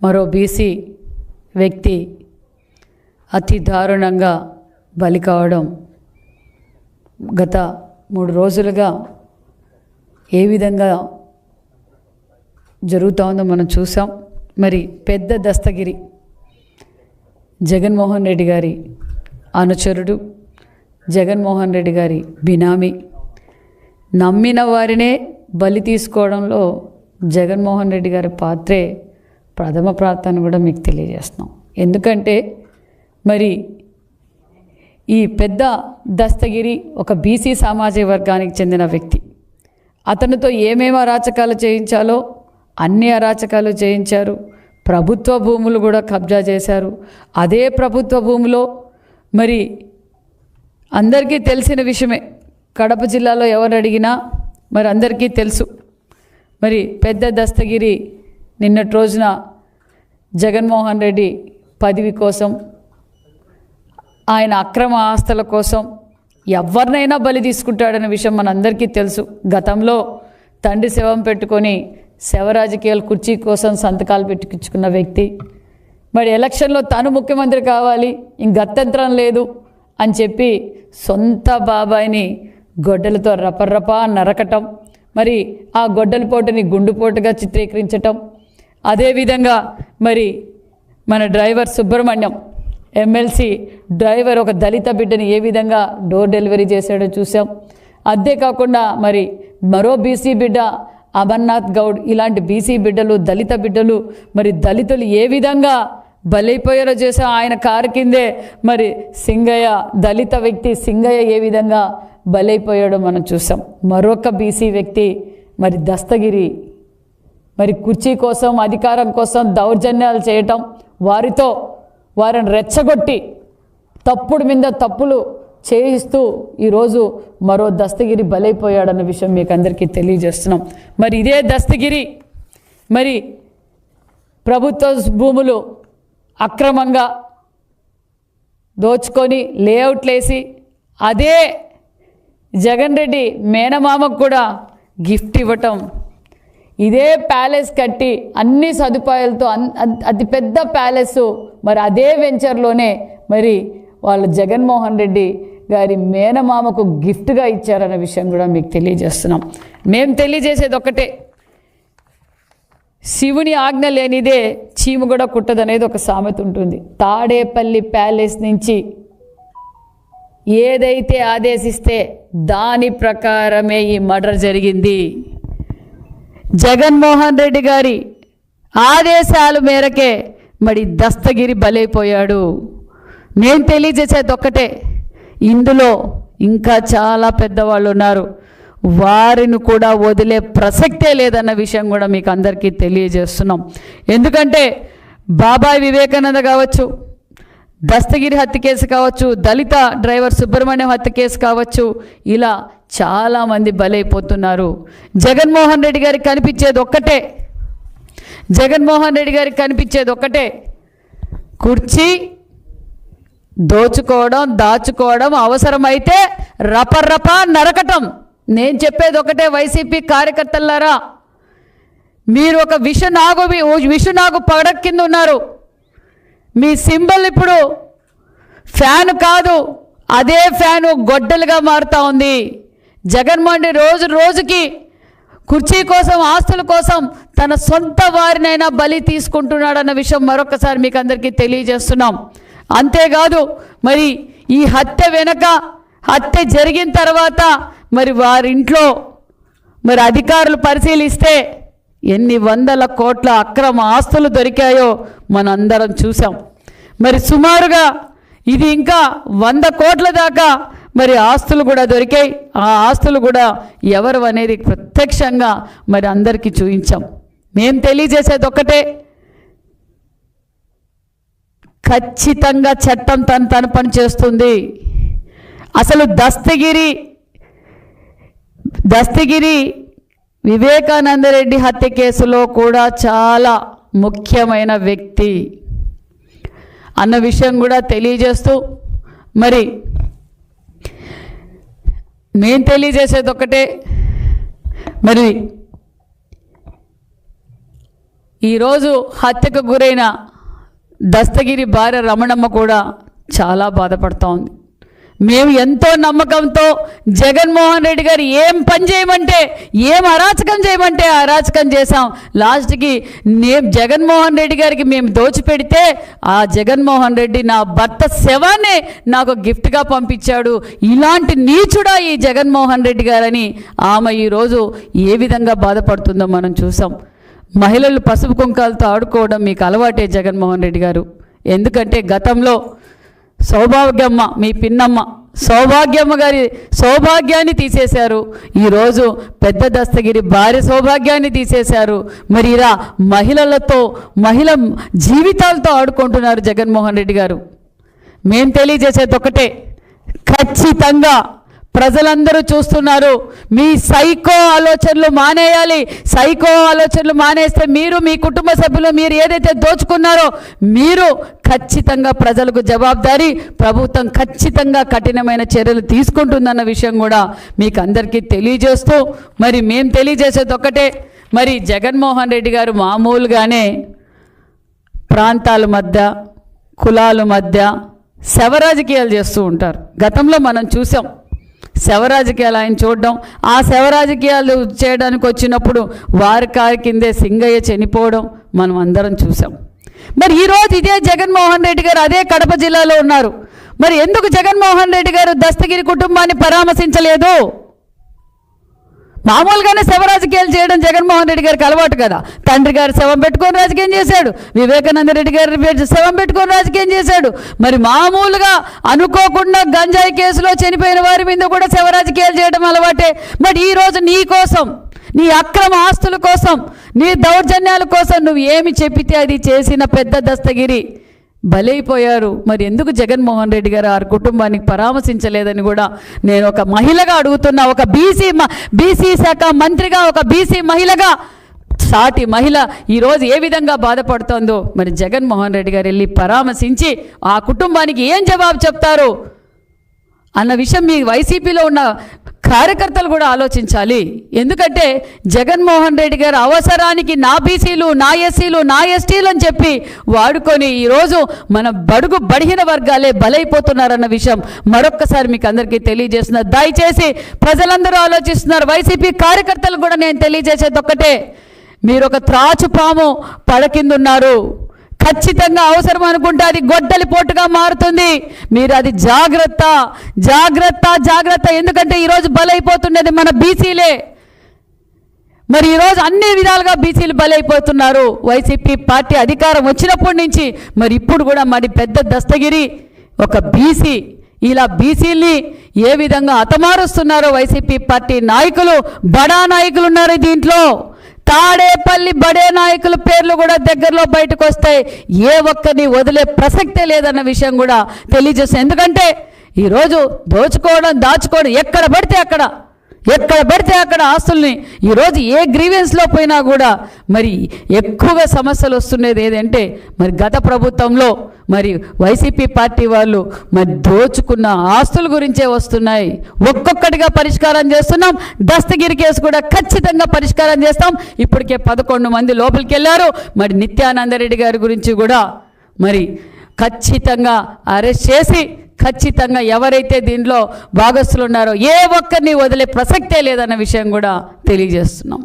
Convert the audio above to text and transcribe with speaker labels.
Speaker 1: మరో బీసీ వ్యక్తి అతి దారుణంగా బలి కావడం గత 3 రోజులుగా ఏ విధంగా జరుగుతూ ఉందో మనం చూసాం. మరి పెద్ద దస్తగిరి జగన్మోహన్ రెడ్డి గారి అనుచరుడు, జగన్మోహన్ రెడ్డి గారి బినామీ, నమ్మిన వారినే బలి తీసుకోవడంలో జగన్మోహన్ రెడ్డి గారి పాత్రే ప్రథమ ప్రార్థన కూడా మీకు తెలియజేస్తున్నాం. ఎందుకంటే మరి ఈ పెద్ద దస్తగిరి ఒక బీసీ సామాజిక వర్గానికి చెందిన వ్యక్తి. అతనితో ఏమేమి అరాచకాలు చేయించాలో అన్ని అరాచకాలు చేయించారు. ప్రభుత్వ భూములు కూడా కబ్జా చేశారు. అదే ప్రభుత్వ భూమిలో మరి అందరికీ తెలిసిన విషయమే, కడప జిల్లాలో ఎవరు అడిగినా మరి అందరికీ తెలుసు. మరి పెద్ద దస్తగిరి నిన్నటి రోజున జగన్మోహన్ రెడ్డి పదవి కోసం, ఆయన అక్రమ ఆస్తుల కోసం ఎవరినైనా బలి తీసుకుంటాడనే విషయం మనందరికీ తెలుసు. గతంలో తండ్రి శవం పెట్టుకొని శవ రాజకీయాలు కుర్చీ కోసం సంతకాలు పెట్టించుకున్న వ్యక్తి. మరి ఎలక్షన్లో తను ముఖ్యమంత్రి కావాలి, గత్యంతరం లేదు అని చెప్పి సొంత బాబాయిని గొడ్డలతో రపర్రపా నరకటం, మరి ఆ గొడ్డల పోటుని గుండుపోటుగా చిత్రీకరించటం. అదేవిధంగా మరి మన డ్రైవర్ సుబ్రహ్మణ్యం ఎమ్మెల్సీ డ్రైవర్ ఒక దళిత బిడ్డని ఏ విధంగా డోర్ డెలివరీ చేశాడో చూసాం. అంతేకాకుండా మరి మరో బీసీ బిడ్డ అమర్నాథ్ గౌడ్, ఇలాంటి బీసీ బిడ్డలు, దళిత బిడ్డలు, మరి దళితులు ఏ విధంగా బలైపోయారో చేసాం. ఆయన కారు కిందే మరి సింగయ్య, దళిత వ్యక్తి సింగయ్య ఏ విధంగా బలైపోయాడో మనం చూసాం. మరొక బీసీ వ్యక్తి మరి దస్తగిరి మరి కుర్చీ కోసం, అధికారం కోసం దౌర్జన్యాలు చేయటం, వారిని రెచ్చగొట్టి తప్పుడు మీద తప్పులు చేయిస్తూ ఈరోజు మరో దస్తగిరి బలైపోయాడన్న విషయం మీకు అందరికీ తెలియజేస్తున్నాం. మరి ఇదే దస్తగిరి మరి ప్రభుత్వ భూములు అక్రమంగా దోచుకొని లేఅవుట్లేసి అదే జగన్ రెడ్డి మేనమామకు కూడా గిఫ్ట్ ఇవ్వటం, ఇదే ప్యాలెస్ కట్టి అన్ని సదుపాయాలతో అతిపెద్ద ప్యాలెస్ మరి అదే వెంచర్లోనే మరి వాళ్ళు జగన్మోహన్ రెడ్డి గారి మేనమామకు గిఫ్ట్గా ఇచ్చారన్న విషయం కూడా మీకు తెలియజేస్తున్నాం. మేము తెలియజేసేది ఒక్కటే, శివుని ఆజ్ఞ లేనిదే చీము కూడా కుట్టదనేది ఒక సామెత ఉంటుంది. తాడేపల్లి ప్యాలెస్ నుంచి ఏదైతే ఆదేశిస్తే దాని ప్రకారమే ఈ మర్డర్ జరిగింది. జగన్మోహన్ రెడ్డి గారి ఆదేశాల మేరకే మరి దస్తగిరి బలైపోయాడు. నేను తెలియజేసేది ఒక్కటే, ఇందులో ఇంకా చాలా పెద్దవాళ్ళు ఉన్నారు, వారిని కూడా వదిలే ప్రసక్తే లేదన్న విషయం కూడా మీకు అందరికీ తెలియజేస్తున్నాం. ఎందుకంటే బాబాయ్ వివేకానంద కావచ్చు, దస్తగిరి హత్య కేసు కావచ్చు, దళిత డ్రైవర్ సుబ్రహ్మణ్యం హత్య కేసు కావచ్చు, ఇలా చాలామంది బలైపోతున్నారు. జగన్మోహన్ రెడ్డి గారికి కనిపించేది ఒక్కటే, కుర్చీ దోచుకోవడం, దాచుకోవడం, అవసరమైతే రపర్రపా నరకటం. నేను చెప్పేది ఒకటే, వైసీపీ కార్యకర్తలారా, మీరు ఒక విషనాగు పడక కింద ఉన్నారు. మీ సింబల్ ఇప్పుడు ఫ్యాన్ కాదు, అదే ఫ్యాను గొడ్డలుగా మారుతూ ఉంది. జగన్మోహన్ రెడ్డి రోజుకి కుర్చీ కోసం, ఆస్తుల కోసం తన సొంత వారినైనా బలి తీసుకుంటున్నాడన్న విషయం మరొకసారి మీకు అందరికీ తెలియజేస్తున్నాం. అంతేకాదు మరి ఈ హత్య జరిగిన తర్వాత మరి వారింట్లో మరి అధికారులు పరిశీలిస్తే ఎన్ని వందల కోట్ల అక్రమ ఆస్తులు దొరికాయో మనందరం చూసాం. మరి సుమారుగా ఇది ఇంకా 100 కోట్ల దాకా మరి ఆస్తులు కూడా దొరికాయి. ఆ ఆస్తులు కూడా ఎవరు అనేది ప్రత్యక్షంగా మరి అందరికీ చూపించాం. మేము తెలియజేసేది ఒక్కటే, ఖచ్చితంగా చట్టం తన పని చేస్తుంది. అసలు దస్తగిరి వివేకానందరెడ్డి హత్య కేసులో కూడా చాలా ముఖ్యమైన వ్యక్తి అన్న విషయం కూడా తెలియజేస్తూ మరి నేను తెలియజేసేది ఒకటే, మరి ఈరోజు హత్యకు గురైన దస్తగిరి భార్య రమణమ్మ కూడా చాలా బాధపడుతూ ఉంది. మేము ఎంతో నమ్మకంతో జగన్మోహన్ రెడ్డి గారు ఏం పని చేయమంటే, ఏం అరాచకం చేయమంటే అరాచకం చేశాం. లాస్ట్కి జగన్మోహన్ రెడ్డి గారికి మేము దోచిపెడితే ఆ జగన్మోహన్ రెడ్డి నా భర్త శవాన్ని నాకు గిఫ్ట్గా పంపించాడు. ఇలాంటి నీచుడా ఈ జగన్మోహన్ రెడ్డి గారని ఆమె ఈరోజు ఏ విధంగా బాధపడుతుందో మనం చూసాం. మహిళలు పసుపు కుంకాలతో ఆడుకోవడం మీకు అలవాటే జగన్మోహన్ రెడ్డి గారు. ఎందుకంటే గతంలో సౌభాగ్యమ్మ, మీ పిన్నమ్మ సౌభాగ్యమ్మ గారి సౌభాగ్యాన్ని తీసేశారు. ఈరోజు పెద్ద దస్తగిరి భార్య సౌభాగ్యాన్ని తీసేశారు. మరి ఇలా మహిళ జీవితాలతో ఆడుకుంటున్నారు జగన్మోహన్ రెడ్డి గారు. మేం తెలియజేసేది ఒకటే, ఖచ్చితంగా ప్రజలందరూ చూస్తున్నారు. మీ సైకో ఆలోచనలు మానేయాలి. సైకో ఆలోచనలు మానేస్తే మీరు, మీ కుటుంబ సభ్యులు, మీరు ఏదైతే దోచుకున్నారో మీరు ఖచ్చితంగా ప్రజలకు జవాబుదారీ. ప్రభుత్వం ఖచ్చితంగా కఠినమైన చర్యలు తీసుకుంటుందన్న విషయం కూడా మీకు అందరికీ తెలియజేస్తూ, మరి మేము తెలియజేసేది ఒకటే, మరి జగన్మోహన్ రెడ్డి గారు మామూలుగానే ప్రాంతాల మధ్య, కులాల మధ్య శవ రాజకీయాలు చేస్తూ ఉంటారు. గతంలో మనం చూసాం శవ రాజకీయాలు ఆయన చూడడం. ఆ శవ రాజకీయాలు చేయడానికి వచ్చినప్పుడు వారి కారు కిందే సింగయ్య చనిపోవడం మనం అందరం చూసాం. మరి ఈరోజు ఇదే జగన్మోహన్ రెడ్డి గారు అదే కడప జిల్లాలో ఉన్నారు. మరి ఎందుకు జగన్మోహన్ రెడ్డి గారు దస్తగిరి కుటుంబాన్ని పరామర్శించలేదు? మామూలుగానే శవ రాజకీయాలు చేయడం జగన్మోహన్ రెడ్డి గారికి అలవాటు కదా. తండ్రి గారు శవం పెట్టుకొని రాజకీయం చేశాడు, వివేకానంద రెడ్డి గారి శవం పెట్టుకొని రాజకీయం చేశాడు. మరి మామూలుగా అనుకోకుండా గంజాయి కేసులో చనిపోయిన వారి మీద కూడా శవ రాజకీయాలు చేయడం అలవాటే. మరి ఈరోజు నీ కోసం, నీ అక్రమ ఆస్తుల కోసం, నీ దౌర్జన్యాల కోసం నువ్వు ఏమి చెప్పితే అది చేసిన పెద్ద దస్తగిరి బలైపోయారు. మరి ఎందుకు జగన్మోహన్ రెడ్డి గారు ఆ కుటుంబానికి పరామర్శించలేదని కూడా నేను ఒక మహిళగా అడుగుతున్నా. ఒక బీసీ శాఖ మంత్రిగా, ఒక బీసీ మహిళగా, సాటి మహిళ ఈరోజు ఏ విధంగా బాధపడుతోందో మరి జగన్మోహన్ రెడ్డి గారు వెళ్ళి పరామర్శించి ఆ కుటుంబానికి ఏం జవాబు చెప్తారు అన్న విషయం మీ వైసీపీలో ఉన్న కార్యకర్తలు కూడా ఆలోచించాలి. ఎందుకంటే జగన్మోహన్ రెడ్డి గారు అవసరానికి నా బీసీలు, నా ఎస్సీలు, నా ఎస్టీలు అని చెప్పి వాడుకొని ఈరోజు మన బడుగు బడిహీన వర్గాలే బలైపోతున్నారన్న విషయం మరొక్కసారి మీకు అందరికీ తెలియజేస్తున్నారు. దయచేసి ప్రజలందరూ ఆలోచిస్తున్నారు. వైసీపీ కార్యకర్తలు కూడా నేను తెలియజేసేది ఒక్కటే, మీరు ఒక త్రాచుపాము పడకిందున్నారు. ఖచ్చితంగా అవసరం అనుకుంటే అది గొడ్డలి పోటుగా మారుతుంది. మీరు అది జాగ్రత్త జాగ్రత్త జాగ్రత్త. ఎందుకంటే ఈరోజు బలైపోతున్నది మన బీసీలే. మరి ఈరోజు అన్ని విధాలుగా బీసీలు బలైపోతున్నారు. వైసీపీ పార్టీ అధికారం వచ్చినప్పటి నుంచి మరి ఇప్పుడు కూడా మరి పెద్ద దస్తగిరి ఒక బీసీ. ఇలా బీసీల్ని ఏ విధంగా హతమారుస్తున్నారో వైసీపీ పార్టీ నాయకులు, బడా నాయకులు ఉన్నారు దీంట్లో. తాడేపల్లి బడే నాయకుల పేర్లు కూడా దగ్గరలో బయటకు వస్తాయి. ఏ ఒక్కరిని వదిలే ప్రసక్తే లేదన్న విషయం కూడా తెలియజేస్తాం. ఎందుకంటే ఈరోజు దోచుకోవడం, దాచుకోవడం ఎక్కడ పడితే అక్కడ ఆస్తుల్ని ఈరోజు ఏ గ్రీవెన్స్లో పోయినా కూడా మరి ఎక్కువగా సమస్యలు వస్తున్నది ఏదంటే మరి గత ప్రభుత్వంలో మరి వైసీపీ పార్టీ వాళ్ళు మరి దోచుకున్న ఆస్తుల గురించే వస్తున్నాయి. ఒక్కొక్కటిగా పరిష్కారం చేస్తున్నాం. దస్తగిరి కేసు కూడా ఖచ్చితంగా పరిష్కారం చేస్తాం. ఇప్పటికే 11 మంది లోపలికి వెళ్ళారు. మరి నిత్యానందరెడ్డి గారి గురించి కూడా మరి ఖచ్చితంగా అరెస్ట్ చేసి ఖచ్చితంగా ఎవరైతే దీంట్లో భాగస్తులు ఉన్నారో ఏ ఒక్కరిని వదిలే ప్రసక్తే లేదన్న విషయం కూడా తెలియజేస్తున్నాం.